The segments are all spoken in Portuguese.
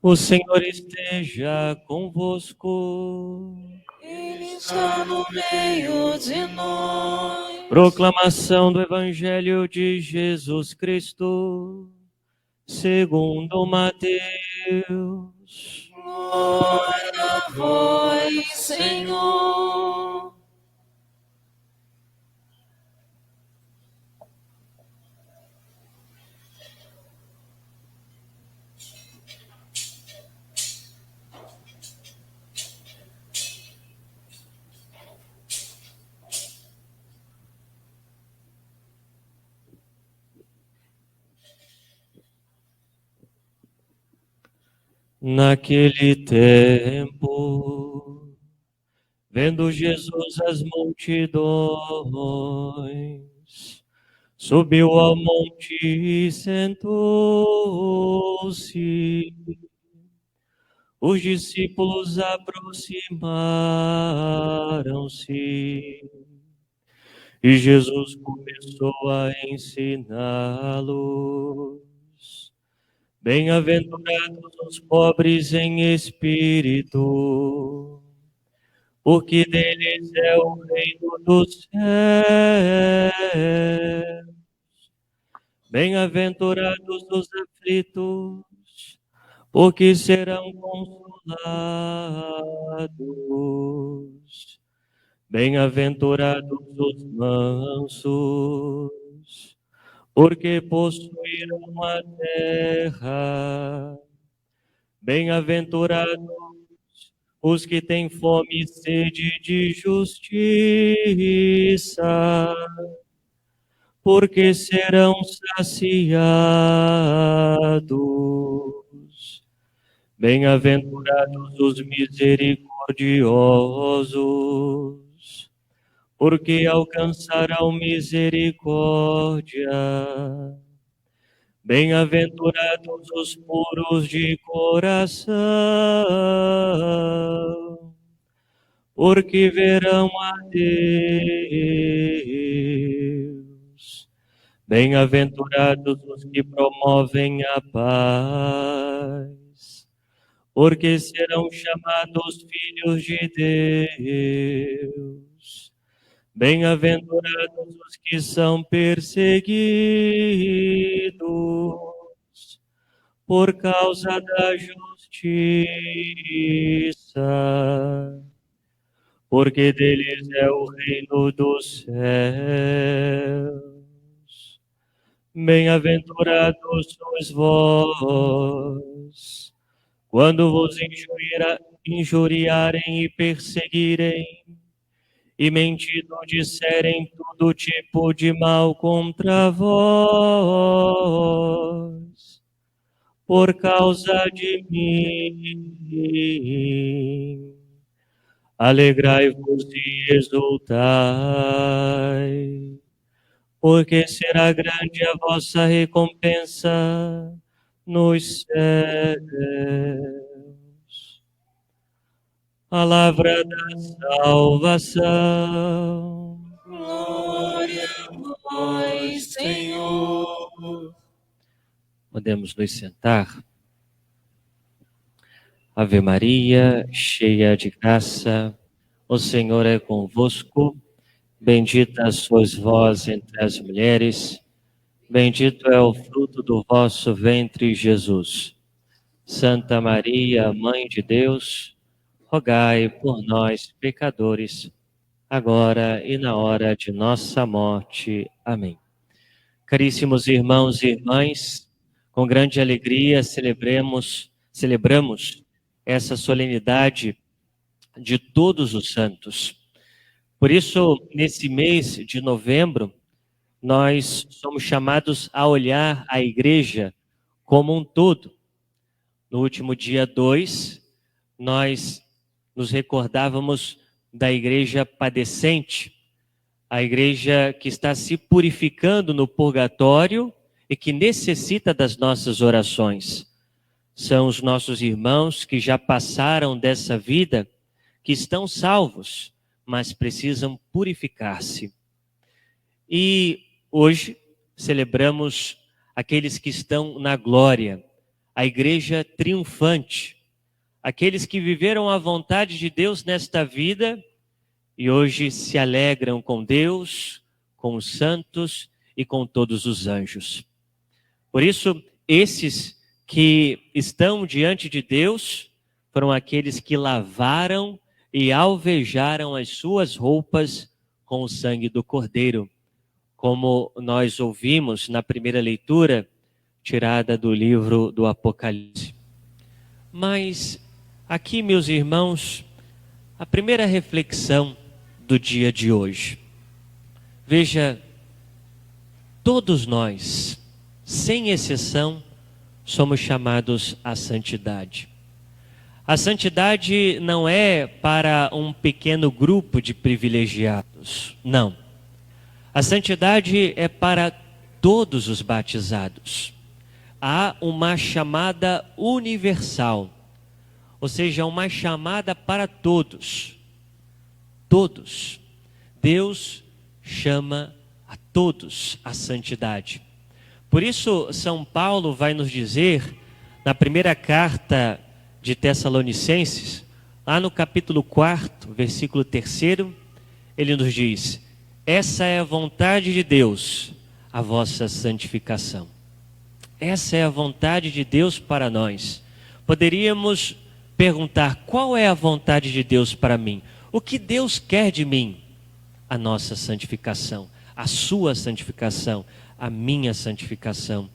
O Senhor esteja convosco. Ele está no meio de nós. Proclamação do Evangelho de Jesus Cristo, segundo Mateus. Glória a vós, Senhor. Naquele tempo, vendo Jesus as multidões, subiu ao monte e sentou-se. Os discípulos aproximaram-se e Jesus começou a ensiná-los. Bem-aventurados os pobres em espírito, porque deles é o reino dos céus. Bem-aventurados os aflitos, porque serão consolados. Bem-aventurados os mansos, porque possuirão a terra. Bem-aventurados os que têm fome e sede de justiça, porque serão saciados. Bem-aventurados os misericordiosos, porque alcançarão misericórdia. Bem-aventurados os puros de coração, porque verão a Deus. Bem-aventurados os que promovem a paz, porque serão chamados filhos de Deus. Bem-aventurados os que são perseguidos por causa da justiça, porque deles é o reino dos céus. Bem-aventurados sois vós, quando vos injuriarem e perseguirem, e mentindo disserem todo tipo de mal contra vós, por causa de mim. Alegrai-vos e exultai, porque será grande a vossa recompensa nos céus. Palavra da salvação. Glória a vós, Senhor. Podemos nos sentar. Ave Maria, cheia de graça, o Senhor é convosco. Bendita sois vós entre as mulheres, bendito é o fruto do vosso ventre, Jesus. Santa Maria, Mãe de Deus, rogai por nós, pecadores, agora e na hora de nossa morte. Amém. Caríssimos irmãos e irmãs, com grande alegria celebramos essa solenidade de todos os santos. Por isso, nesse mês de novembro, nós somos chamados a olhar a igreja como um todo. No último dia 2, nós nos recordávamos da igreja padecente, a igreja que está se purificando no purgatório e que necessita das nossas orações. São os nossos irmãos que já passaram dessa vida, que estão salvos, mas precisam purificar-se. E hoje celebramos aqueles que estão na glória, a igreja triunfante, aqueles que viveram a vontade de Deus nesta vida e hoje se alegram com Deus, com os santos e com todos os anjos. Por isso, esses que estão diante de Deus foram aqueles que lavaram e alvejaram as suas roupas com o sangue do Cordeiro, como nós ouvimos na primeira leitura, tirada do livro do Apocalipse. Mas aqui, meus irmãos, a primeira reflexão do dia de hoje. Veja, todos nós, sem exceção, somos chamados à santidade. A santidade não é para um pequeno grupo de privilegiados, não. A santidade é para todos os batizados. Há uma chamada universal, ou seja, uma chamada para todos. Todos. Deus chama a todos à santidade. Por isso, São Paulo vai nos dizer, na primeira carta de Tessalonicenses, lá no capítulo 4, versículo 3, ele nos diz: essa é a vontade de Deus, a vossa santificação. Essa é a vontade de Deus para nós. Poderíamos perguntar: qual é a vontade de Deus para mim? O que Deus quer de mim? A nossa santificação, a sua santificação, a minha santificação.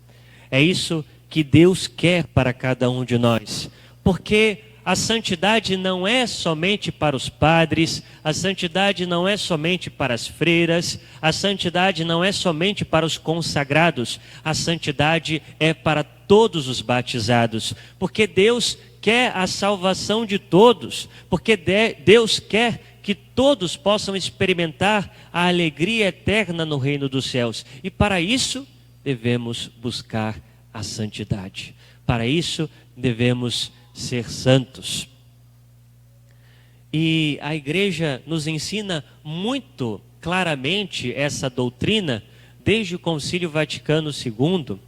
É isso que Deus quer para cada um de nós. Porque a santidade não é somente para os padres, a santidade não é somente para as freiras, a santidade não é somente para os consagrados, a santidade é para todos os batizados, porque Deus quer a salvação de todos, porque Deus quer que todos possam experimentar a alegria eterna no reino dos céus, e para isso devemos buscar a santidade, para isso devemos ser santos. E a igreja nos ensina muito claramente essa doutrina desde o Concílio Vaticano II,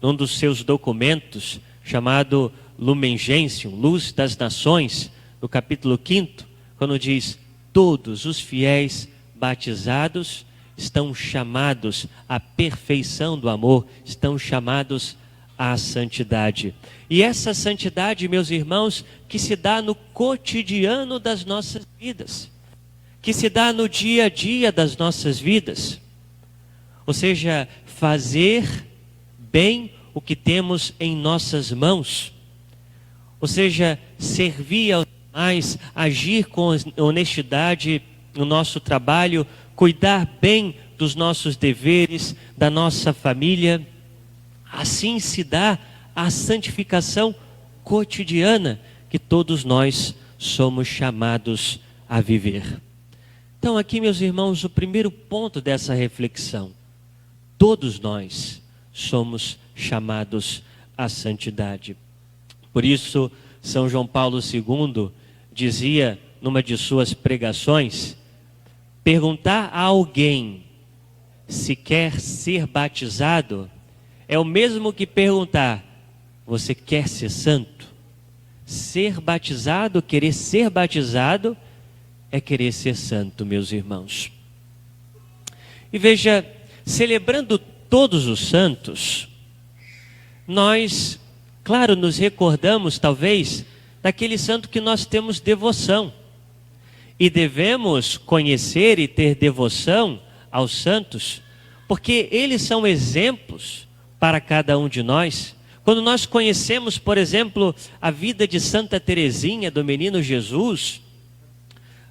num dos seus documentos chamado Lumen Gentium, Luz das Nações, no capítulo 5, quando diz: todos os fiéis batizados estão chamados à perfeição do amor, estão chamados à santidade. E essa santidade, meus irmãos, que se dá no cotidiano das nossas vidas, que se dá no dia a dia das nossas vidas. Ou seja, fazer bem o que temos em nossas mãos. Ou seja, servir aos demais, agir com honestidade no nosso trabalho, cuidar bem dos nossos deveres, da nossa família. Assim se dá a santificação cotidiana que todos nós somos chamados a viver. Então aqui, meus irmãos, o primeiro ponto dessa reflexão: todos nós somos chamados à santidade. Por isso, São João Paulo II dizia numa de suas pregações: perguntar a alguém se quer ser batizado é o mesmo que perguntar: você quer ser santo? Ser batizado, querer ser batizado, é querer ser santo, meus irmãos. E veja, celebrando todos os santos, nós, claro, nos recordamos talvez daquele santo que nós temos devoção. E devemos conhecer e ter devoção aos santos, porque eles são exemplos para cada um de nós. Quando nós conhecemos, por exemplo, a vida de Santa Teresinha, do Menino Jesus,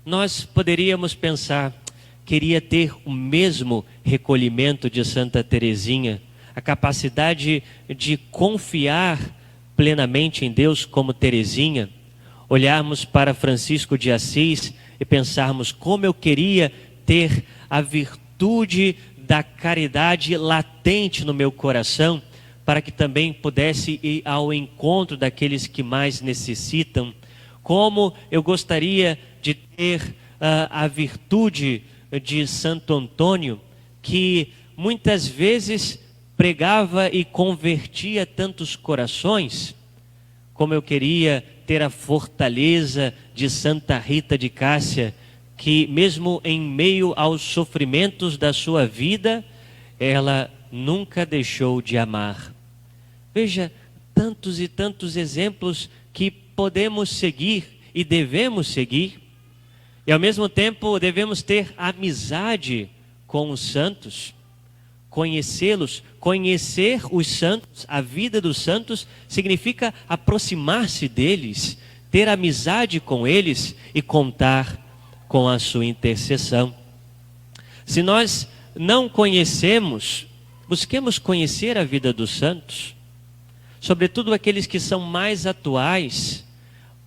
nós poderíamos pensar: queria ter o mesmo recolhimento de Santa Teresinha, a capacidade de confiar plenamente em Deus como Teresinha. Olharmos para Francisco de Assis e pensarmos: como eu queria ter a virtude da caridade latente no meu coração, para que também pudesse ir ao encontro daqueles que mais necessitam. Como eu gostaria de ter a virtude de Santo Antônio, que muitas vezes pregava e convertia tantos corações, como eu queria ter a fortaleza de Santa Rita de Cássia, que mesmo em meio aos sofrimentos da sua vida, ela nunca deixou de amar. Veja, tantos e tantos exemplos que podemos seguir e devemos seguir, e ao mesmo tempo devemos ter amizade com os santos, conhecê-los. Conhecer os santos, a vida dos santos, significa aproximar-se deles, ter amizade com eles e contar com a sua intercessão. Se nós não conhecemos, busquemos conhecer a vida dos santos, sobretudo aqueles que são mais atuais,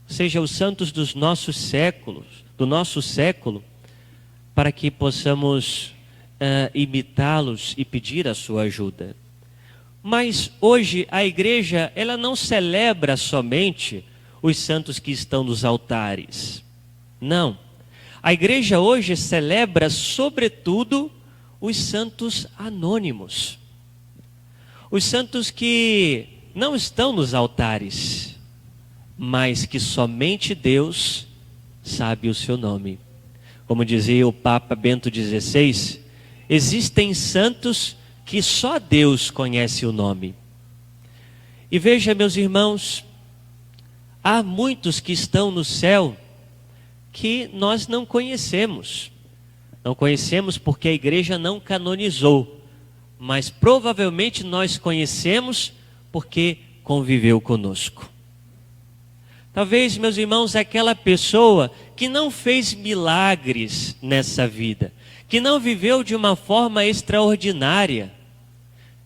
seja os santos dos nossos séculos, do nosso século, para que possamos imitá-los e pedir a sua ajuda. Mas hoje a igreja, ela não celebra somente os santos que estão nos altares. Não. A igreja hoje celebra sobretudo os santos anônimos. Os santos que não estão nos altares, mas que somente Deus sabe o seu nome. Como dizia o Papa Bento XVI, existem santos que só Deus conhece o nome. E veja, meus irmãos, há muitos que estão no céu que nós não conhecemos. Não conhecemos porque a igreja não canonizou, mas provavelmente nós conhecemos porque conviveu conosco. Talvez, meus irmãos, aquela pessoa que não fez milagres nessa vida, que não viveu de uma forma extraordinária,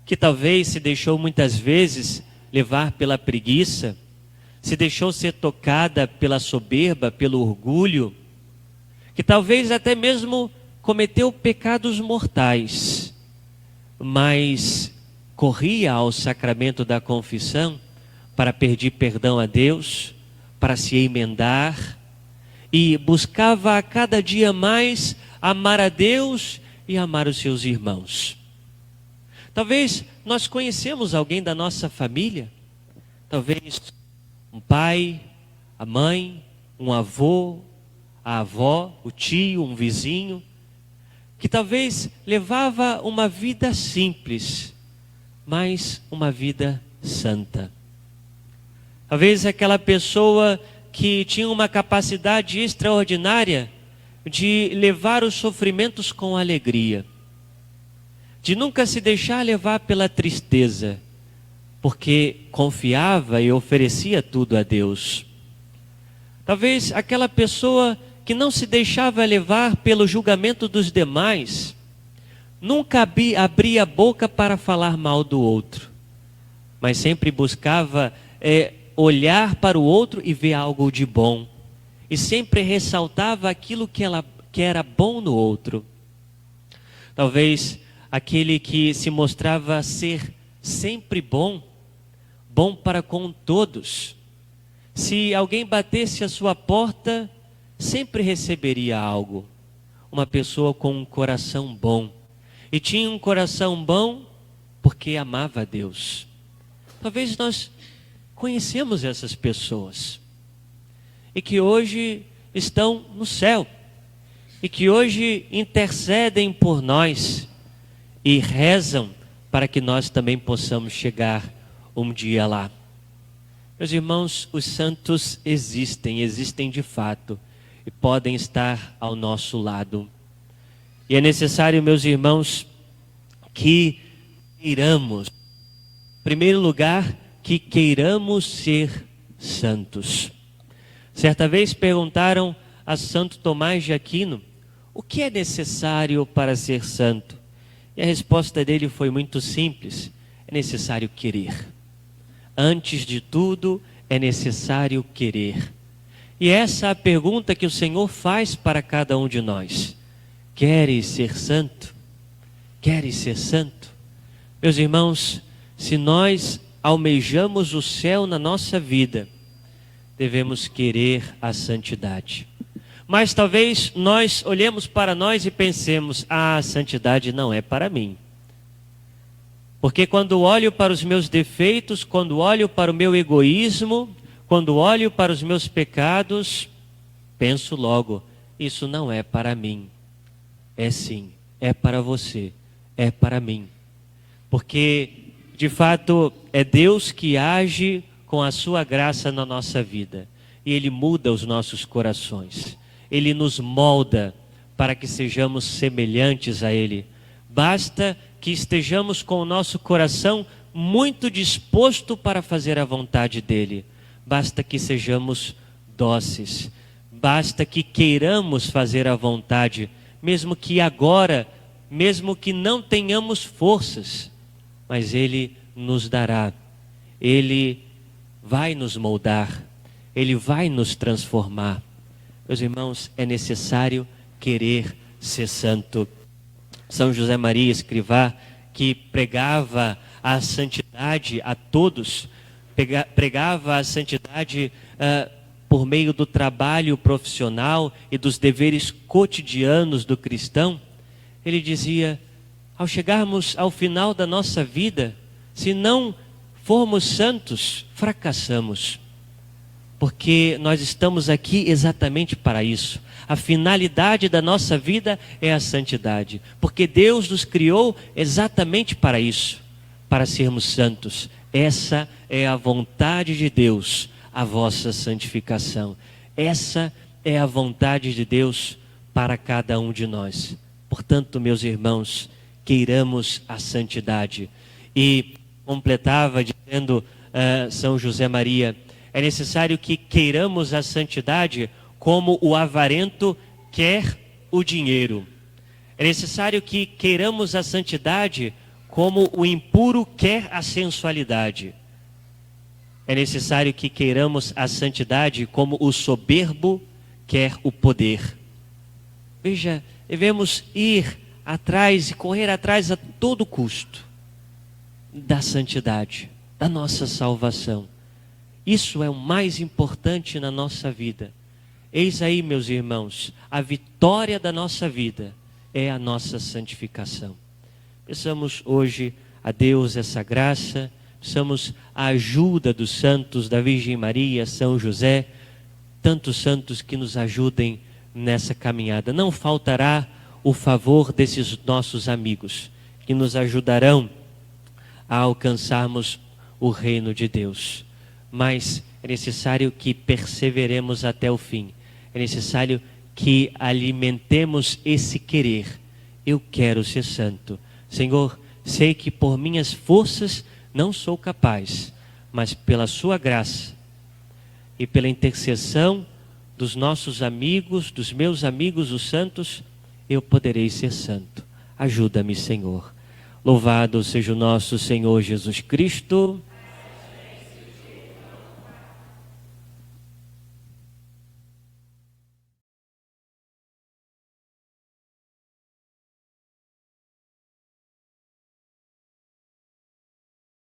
que talvez se deixou muitas vezes levar pela preguiça, se deixou ser tocada pela soberba, pelo orgulho, que talvez até mesmo cometeu pecados mortais, mas corria ao sacramento da confissão para pedir perdão a Deus, para se emendar, e buscava a cada dia mais amar a Deus e amar os seus irmãos. Talvez nós conhecemos alguém da nossa família, talvez um pai, a mãe, um avô, a avó, o tio, um vizinho, que talvez levava uma vida simples, mas uma vida santa. Talvez aquela pessoa que tinha uma capacidade extraordinária de levar os sofrimentos com alegria, de nunca se deixar levar pela tristeza, porque confiava e oferecia tudo a Deus. Talvez aquela pessoa que não se deixava levar pelo julgamento dos demais, nunca abria a boca para falar mal do outro, mas sempre buscava olhar para o outro e ver algo de bom, e sempre ressaltava aquilo que era bom no outro. Talvez aquele que se mostrava ser sempre bom para com todos. Se alguém batesse a sua porta, sempre receberia algo. Uma pessoa com um coração bom. E tinha um coração bom porque amava a Deus. Talvez nós conhecemos essas pessoas. E que hoje estão no céu. E que hoje intercedem por nós. E rezam para que nós também possamos chegar um dia lá. Meus irmãos, os santos existem de fato, e podem estar ao nosso lado. E é necessário, meus irmãos, que queiramos, em primeiro lugar, que queiramos ser santos. Certa vez perguntaram a Santo Tomás de Aquino, o que é necessário para ser santo? E a resposta dele foi muito simples, é necessário querer. Antes de tudo, é necessário querer. E essa é a pergunta que o Senhor faz para cada um de nós. Queres ser santo? Queres ser santo? Meus irmãos, se nós almejamos o céu na nossa vida, devemos querer a santidade. Mas talvez nós olhemos para nós e pensemos, a santidade não é para mim. Porque quando olho para os meus defeitos, quando olho para o meu egoísmo, Quando olho para os meus pecados, penso logo, isso não é para mim. É sim, é para você, é para mim. Porque, de fato, é Deus que age com a sua graça na nossa vida. E Ele muda os nossos corações. Ele nos molda para que sejamos semelhantes a Ele. Basta que estejamos com o nosso coração muito disposto para fazer a vontade dEle. Basta que sejamos dóceis. Basta que queiramos fazer a vontade, mesmo que agora, mesmo que não tenhamos forças. Mas Ele nos dará. Ele vai nos moldar. Ele vai nos transformar. Meus irmãos, é necessário querer ser santo. São José Maria Escrivá, que pregava a santidade a todos, pregava a santidade por meio do trabalho profissional e dos deveres cotidianos do cristão. Ele dizia, ao chegarmos ao final da nossa vida, se não formos santos, fracassamos. Porque nós estamos aqui exatamente para isso. A finalidade da nossa vida é a santidade. Porque Deus nos criou exatamente para isso, para sermos santos. Essa é a vontade de Deus, a vossa santificação. Essa é a vontade de Deus para cada um de nós. Portanto, meus irmãos, queiramos a santidade. E completava dizendo São José Maria, é necessário que queiramos a santidade como o avarento quer o dinheiro. É necessário que queiramos a santidade como o impuro quer a sensualidade. É necessário que queiramos a santidade como o soberbo quer o poder. Veja, devemos ir atrás e correr atrás a todo custo da santidade, da nossa salvação. Isso é o mais importante na nossa vida. Eis aí, meus irmãos, a vitória da nossa vida é a nossa santificação. Peçamos hoje a Deus essa graça, peçamos a ajuda dos santos, da Virgem Maria, São José, tantos santos que nos ajudem nessa caminhada. Não faltará o favor desses nossos amigos, que nos ajudarão a alcançarmos o reino de Deus. Mas é necessário que perseveremos até o fim. É necessário que alimentemos esse querer. Eu quero ser santo. Senhor, sei que por minhas forças não sou capaz, mas pela sua graça e pela intercessão dos nossos amigos, dos meus amigos, os santos, eu poderei ser santo. Ajuda-me, Senhor. Louvado seja o nosso Senhor Jesus Cristo.